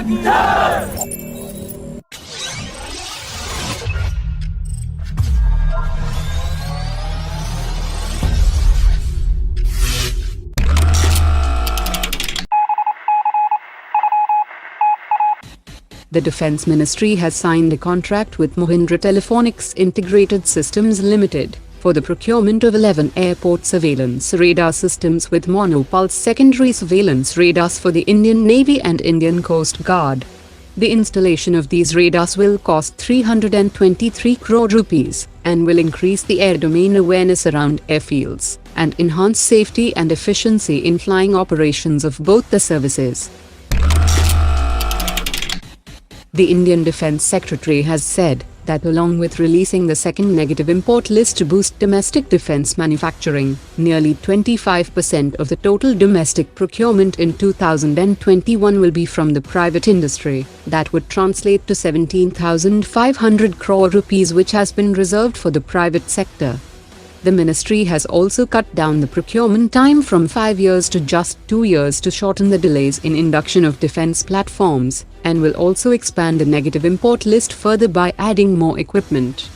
The Defence Ministry has signed a contract with Mahindra Telephonics Integrated Systems Limited for the procurement of 11 airport surveillance radar systems with monopulse secondary surveillance radars for the Indian Navy and Indian Coast Guard. The installation of these radars will cost 323 crore rupees and will increase the air domain awareness around airfields and enhance safety and efficiency in flying operations of both the services. The Indian Defence Secretary has said that along with releasing the second negative import list to boost domestic defence manufacturing, nearly 25% of the total domestic procurement in 2021 will be from the private industry. That would translate to 17,500 crore rupees, which has been reserved for the private sector. The ministry has also cut down the procurement time from 5 years to just 2 years to shorten the delays in induction of defence platforms, and will also expand the negative import list further by adding more equipment.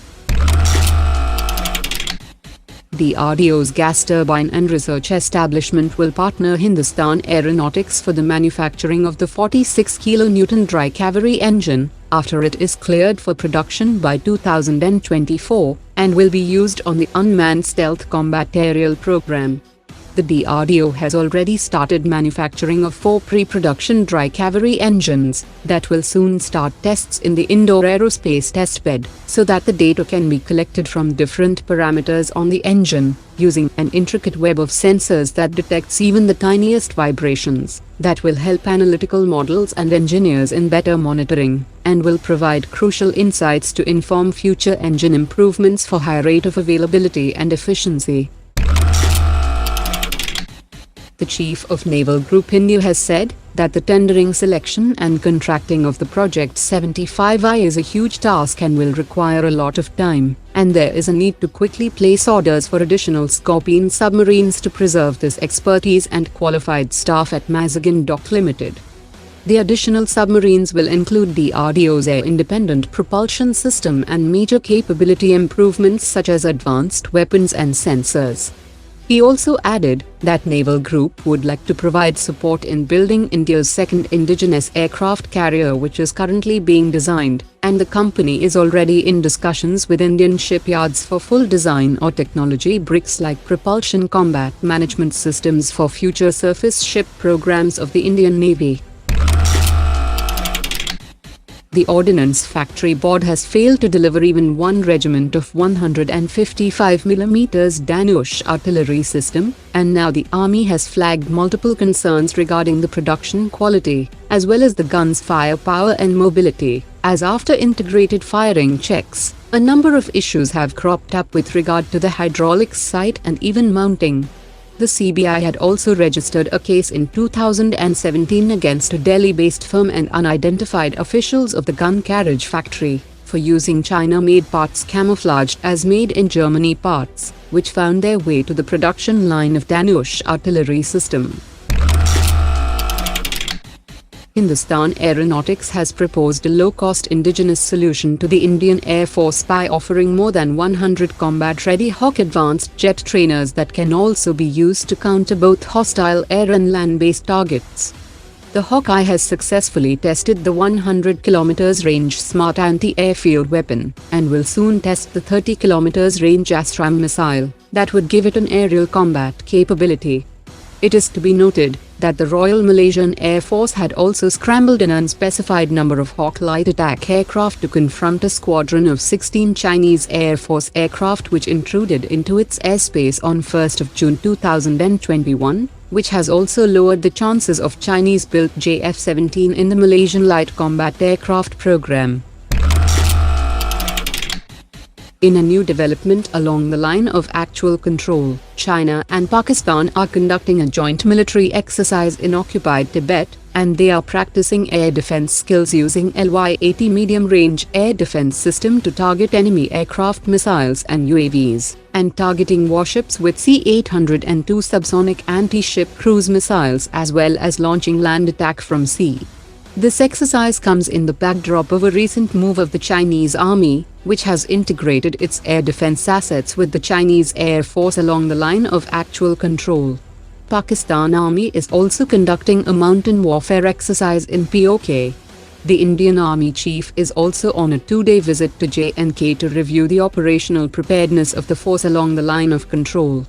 DRDO's gas turbine and research establishment will partner Hindustan Aeronautics for the manufacturing of the 46 kN dry cavalry engine, after it is cleared for production by 2024, and will be used on the Unmanned Stealth Combat Aerial program. The DRDO has already started manufacturing of 4 pre-production dry cavalry engines that will soon start tests in the Indore Aerospace Testbed, so that the data can be collected from different parameters on the engine, using an intricate web of sensors that detects even the tiniest vibrations, that will help analytical models and engineers in better monitoring, and will provide crucial insights to inform future engine improvements for high rate of availability and efficiency. The Chief of Naval Group India has said that the tendering, selection and contracting of the Project 75I is a huge task and will require a lot of time, and there is a need to quickly place orders for additional Scorpene submarines to preserve this expertise and qualified staff at Mazagon Dock Limited. The additional submarines will include DRDO's air-independent propulsion system and major capability improvements such as advanced weapons and sensors. He also added that Naval Group would like to provide support in building India's second indigenous aircraft carrier, which is currently being designed, and the company is already in discussions with Indian shipyards for full design or technology bricks like propulsion combat management systems for future surface ship programs of the Indian Navy. The Ordnance Factory Board has failed to deliver even one regiment of 155mm Dhanush artillery system, and now the Army has flagged multiple concerns regarding the production quality, as well as the gun's firepower and mobility, as after integrated firing checks, a number of issues have cropped up with regard to the hydraulics sight and even mounting. The CBI had also registered a case in 2017 against a Delhi-based firm and unidentified officials of the gun carriage factory for using China-made parts camouflaged as made in Germany parts, which found their way to the production line of Dhanush artillery system. Hindustan Aeronautics has proposed a low-cost indigenous solution to the Indian Air Force by offering more than 100 combat-ready Hawk advanced jet trainers that can also be used to counter both hostile air and land-based targets. The Hawkeye has successfully tested the 100 km range Smart anti-airfield weapon, and will soon test the 30 km range Astram missile that would give it an aerial combat capability. It is to be noted that the Royal Malaysian Air Force had also scrambled an unspecified number of Hawk light attack aircraft to confront a squadron of 16 Chinese Air Force aircraft which intruded into its airspace on 1st of June 2021, which has also lowered the chances of Chinese-built JF-17 in the Malaysian Light Combat Aircraft program. In a new development along the line of actual control, China and Pakistan are conducting a joint military exercise in occupied Tibet, and they are practicing air defense skills using LY-80 medium-range air defense system to target enemy aircraft missiles and UAVs, and targeting warships with C-802 subsonic anti-ship cruise missiles, as well as launching land attack from sea. This exercise comes in the backdrop of a recent move of the Chinese army, which has integrated its air defense assets with the Chinese Air Force along the line of actual control. Pakistan Army is also conducting a mountain warfare exercise in POK. The Indian Army Chief is also on a 2-day visit to J&K to review the operational preparedness of the force along the line of control.